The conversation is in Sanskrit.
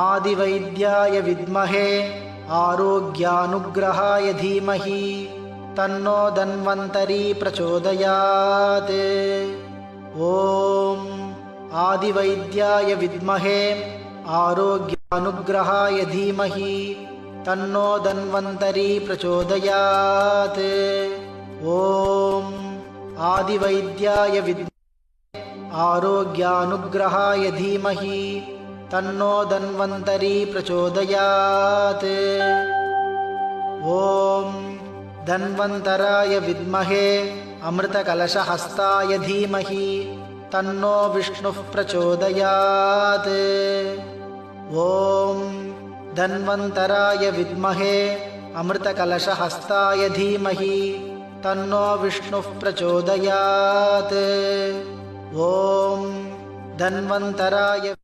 आदिवैद्याय विद्महे आरोग्यानुग्रहाय धीमहि तन्नो धन्वन्तरी प्रचोदयात्। ॐ आदिवैद्याय विद्महे आरोग्यानुग्रहाय धीमहि तन्नो धन्वन्तरी प्रचोदयात्। ॐ आदिवैद्याय विद्महे आरोग्यानुग्रहाय धीमहि तन्नो धन्वन्तरी प्रचोदयात्। ॐ धन्वन्तराय विद्महे अमृतकलशहस्ताय धीमहि तन्नो विष्णुः प्रचोदयात्। ॐ धन्वन्तराय विद्महे अमृतकलशहस्ताय धीमहि तन्नो विष्णुः प्रचोदयात्। ॐ धन्वन्तराय